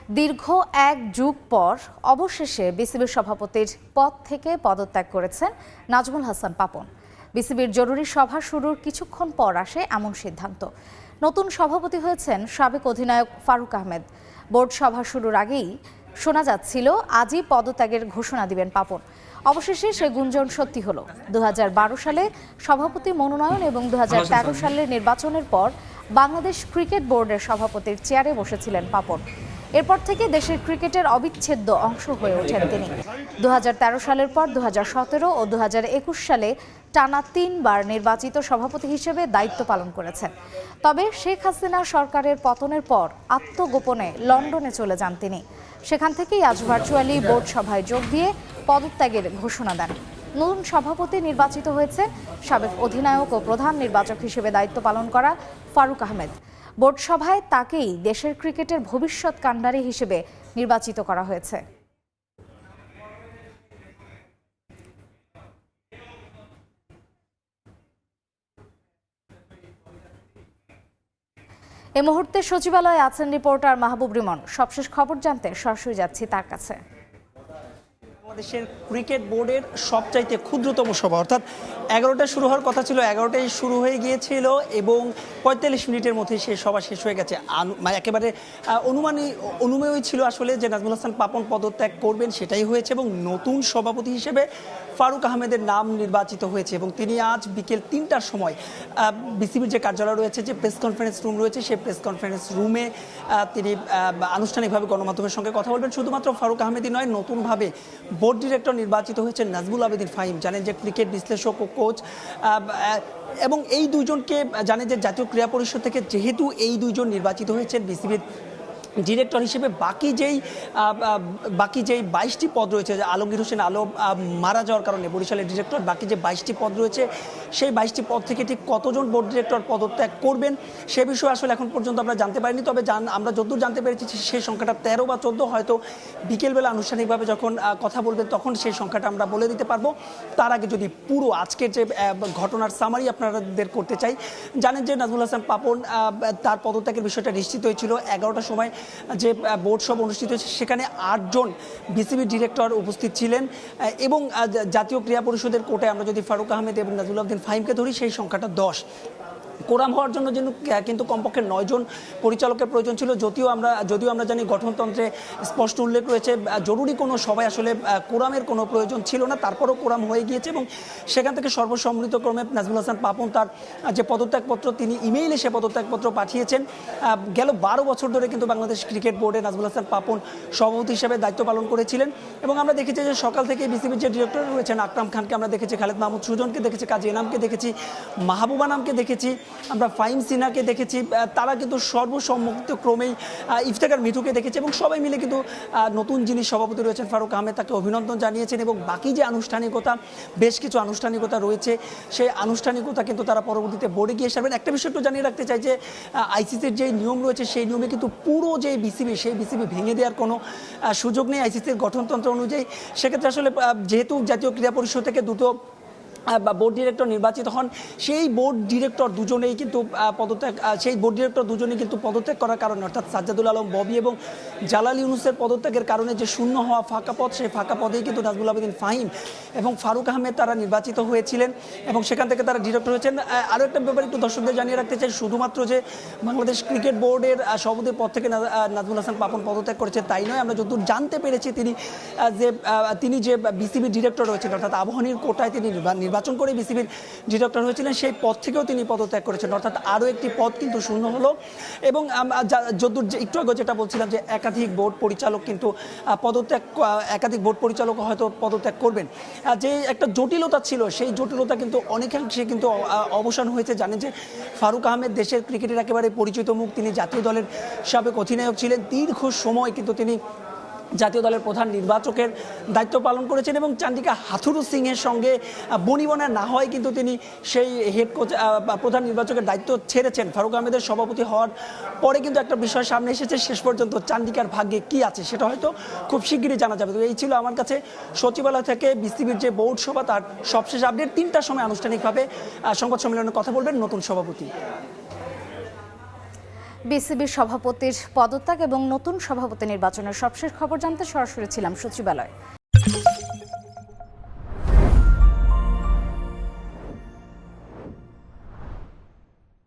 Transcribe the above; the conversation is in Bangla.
দীর্ঘ এক যুগ পর অবশেষে বিসিবির সভাপতির পদ থেকে পদত্যাগ করেছেন নাজমুল হাসান পাপন। বিসিবির জরুরি সভা শুরুর কিছুক্ষণ পর আসে এমন সিদ্ধান্ত। নতুন সভাপতি হয়েছেন সাবেক অধিনায়ক ফারুক আহমেদ। বোর্ড সভা শুরুর আগেই শোনা যাচ্ছিল আজই পদত্যাগের ঘোষণা দিবেন পাপন। অবশেষে সে গুঞ্জন সত্যি হলো। 2012 সালে সভাপতি মনোনয়ন এবং 2013 সালের নির্বাচনের পর বাংলাদেশ ক্রিকেট বোর্ডের সভাপতির চেয়ারে বসেছিলেন পাপন। এরপর থেকে দেশের ক্রিকেটের অবিচ্ছেদ্য অংশ হয়ে ওঠেন তিনি। 2013 সালের পর 2017 ও 2021 সালে টানা 3 বার নির্বাচিত সভাপতি হিসেবে দায়িত্ব পালন করেছেন। তবে শেখ হাসিনা সরকারের পতনের পর আত্মগোপনে লন্ডনে চলে যান তিনি। সেখান থেকেই আজ ভার্চুয়ালি বোর্ড সভায় যোগ দিয়ে পদত্যাগের ঘোষণা দেন। নতুন সভাপতি নির্বাচিত হয়েছে সাবেক অধিনায়ক ও প্রধান নির্বাচক হিসেবে দায়িত্ব পালন করা ফারুক আহমেদ। বোর্ড সভায় তাকেই দেশের ক্রিকেটের ভবিষ্যৎ কাণ্ডারি হিসেবে নির্বাচিত করা হয়েছে। এই মুহূর্তে সচিবালয়ে আছেন রিপোর্টার মাহবুব রিমন। সবশেষ খবর জানতে সরাসরি যাচ্ছি তার কাছে। বাংলাদেশের ক্রিকেট বোর্ডের সবচাইতে ক্ষুদ্রতম সভা, অর্থাৎ 11টায় শুরু হওয়ার কথা ছিল, 11টায় শুরু হয়ে গিয়েছিল এবং 45 মিনিটের মধ্যে সেই সভা শেষ হয়ে গেছে। মানে একেবারে অনুমেয় ছিল আসলে যে নাজমুল হাসান পাপন পদত্যাগ করবেন, সেটাই হয়েছে এবং নতুন সভাপতি হিসেবে ফারুক আহমেদের নাম নির্বাচিত হয়েছে এবং তিনি আজ বিকেল 3টার সময় বিসিবির যে কার্যালয় রয়েছে, যে প্রেস কনফারেন্স রুম রয়েছে, সেই প্রেস কনফারেন্স রুমে তিনি আনুষ্ঠানিকভাবে গণমাধ্যমের সঙ্গে কথা বলবেন। শুধুমাত্র ফারুক আহমেদই নয়, নতুনভাবে বোর্ড ডিরেক্টর নির্বাচিত হয়েছেন নাজমুল আবেদিন ফাহিম। জানেন যে ক্রিকেট বিশ্লেষক ও কোচ, এবং এই দুইজনকে জানেন যে জাতীয় ক্রীড়া পরিষদ থেকে যেহেতু এই দুইজন নির্বাচিত হয়েছেন বিসিবির ডিরেক্টর হিসেবে, বাকি যেই 22টি পদ রয়েছে, আলমগীর হোসেন আলম মারা যাওয়ার কারণে বরিশালের ডিরেক্টর, বাকি যে 22টি পদ রয়েছে সেই 22টি পদ থেকে ঠিক কতজন বোর্ড ডিরেক্টর পদত্যাগ করবেন সে বিষয়ে আসলে এখন পর্যন্ত আমরা জানতে পারিনি। তবে আমরা যতদূর জানতে পেরেছি সেই সংখ্যাটা 13 বা 14, হয়তো বিকেলবেলা আনুষ্ঠানিকভাবে যখন কথা বলবেন তখন সেই সংখ্যাটা আমরা বলে দিতে পারবো। তার আগে যদি পুরো আজকের যে ঘটনার সামারি আপনাদের করতে চাই, জানেন যে নাজমুল হাসান পাপন তার পদত্যাগের বিষয়টা নিশ্চিত হয়েছিল 11টার সময় যে বোর্ড সভা অনুষ্ঠিত হয়েছে, সেখানে 8 জন বিসিবি ডিরেক্টর উপস্থিত ছিলেন এবং জাতীয় ক্রীড়া পরিষদের কোটায় আমরা যদি ফারুক আহমেদ এবং নাজমুল আবেদিন ফাহিমকে ধরি, সেই সংখ্যাটা 10। কোরাম হওয়ার জন্য কিন্তু কমপক্ষে 9 জন পরিচালকের প্রয়োজন ছিল। যদিও আমরা জানি গঠনতন্ত্রে স্পষ্ট উল্লেখ রয়েছে জরুরি কোনো সভায় আসলে কোরামের কোনো প্রয়োজন ছিল না, তারপরও কোরাম হয়ে গিয়েছে এবং সেখান থেকে সর্বসম্মতিক্রমে নাজমুল হাসান পাপন তার যে পদত্যাগপত্র, তিনি ইমেইলে সে পদত্যাগপত্র পাঠিয়েছেন। গেল 12 বছর ধরে কিন্তু বাংলাদেশ ক্রিকেট বোর্ডে নাজমুল হাসান পাপন সভাপতি হিসেবে দায়িত্ব পালন করেছিলেন এবং আমরা দেখেছি যে সকাল থেকে বিসিবির যে ডিরেক্টর রয়েছেন আকরাম খানকে আমরা দেখেছি, খালেদ মাহমুদ সুজনকে দেখেছি, কাজী এনামকে দেখেছি, মাহবুবা নামকে দেখেছি, আমরা ফাহিম সিনহাকে দেখেছি। তারা কিন্তু সর্বসম্মতিক্রমেই ইফতেখার মিঠুকে দেখেছি এবং সবাই মিলে কিন্তু নতুন যিনি সভাপতি রয়েছেন ফারুক আহমেদ, তাকে অভিনন্দন জানিয়েছেন এবং বাকি যে আনুষ্ঠানিকতা, বেশ কিছু আনুষ্ঠানিকতা রয়েছে, সেই আনুষ্ঠানিকতা কিন্তু তারা পরবর্তীতে বোর্ডে গিয়ে সারবেন। একটা বিষয় একটু জানিয়ে রাখতে চাই যে আইসিসির যে নিয়ম রয়েছে সেই নিয়মে কিন্তু পুরো যে বিসিবি, সেই বিসিবি ভেঙে দেওয়ার কোনো সুযোগ নেই আইসিসির গঠনতন্ত্র অনুযায়ী। সেক্ষেত্রে আসলে যেহেতু জাতীয় ক্রীড়া পরিষদ থেকে দুটো বোর্ড ডিরেক্টর নির্বাচিত হন, সেই বোর্ড ডিরেক্টর দুজনেই কিন্তু পদত্যাগ করার কারণে, অর্থাৎ সাজ্জাদুল আলম ববি এবং জালাল ইউনুসের পদত্যাগের কারণে যে শূন্য হওয়া ফাঁকা পদ, সেই ফাঁকা পদেই কিন্তু নাজমুল আবেদিন ফাহিম এবং ফারুক আহমেদ তারা নির্বাচিত হয়েছিলেন এবং সেখান থেকে তারা ডিরেক্টর হয়েছেন। আরও একটা ব্যাপার একটু দর্শকদের জানিয়ে রাখতে চাই, শুধুমাত্র যে বাংলাদেশ ক্রিকেট বোর্ডের সভাপতির পদ থেকে নাজমুল হাসান পাপন পদত্যাগ করেছে তাই নয়। আমরা যতদূর জানতে পেরেছি তিনি যে বিসিবি ডিরেক্টর রয়েছেন, অর্থাৎ আবাহনীর কোটায় তিনি নির্বাচন করে বিসিবির ডিরেক্টর হয়েছিলেন, সেই পদ থেকেও তিনি পদত্যাগ করেছেন, অর্থাৎ আরও একটি পদ কিন্তু শূন্য হলো। এবং যতদূর একটু আগে যেটা বলছিলাম যে একাধিক বোর্ড পরিচালক হয়তো পদত্যাগ করবেন, যে একটা জটিলতা ছিল সেই জটিলতা কিন্তু অনেকাংশে কিন্তু অবসান হয়েছে। জানেন যে ফারুক আহমেদ দেশের ক্রিকেটের একেবারে পরিচিত মুখ, তিনি জাতীয় দলের সাবেক অধিনায়ক ছিলেন, দীর্ঘ সময় কিন্তু তিনি জাতীয় দলের প্রধান নির্বাচকের দায়িত্ব পালন করেছেন এবং চান্ডিকা হাথুরু সিংয়ের সঙ্গে বনিবনা না হয় কিন্তু তিনি সেই হেড কোচ প্রধান নির্বাচকের দায়িত্ব ছেড়েছেন। ফারুক আহমেদের সভাপতি হওয়ার পরে কিন্তু একটা বিষয় সামনে এসেছে, শেষ পর্যন্ত চান্ডিকার ভাগ্যে কি আছে সেটা হয়তো খুব শিগগিরই জানা যাবে। তো এই ছিল আমার কাছে সচিবালয় থেকে বিসিবির যে বোর্ড সভা তার সবশেষ আপডেট। 3টার সময় আনুষ্ঠানিকভাবে সংবাদ সম্মেলনে কথা বলবেন নতুন সভাপতি। বিসিবির সভাপতির পদত্যাগ এবং নতুন সভাপতি নির্বাচনের সবশেষ খবর জানতে সরাসরি ছিলাম সচিবালয়ে।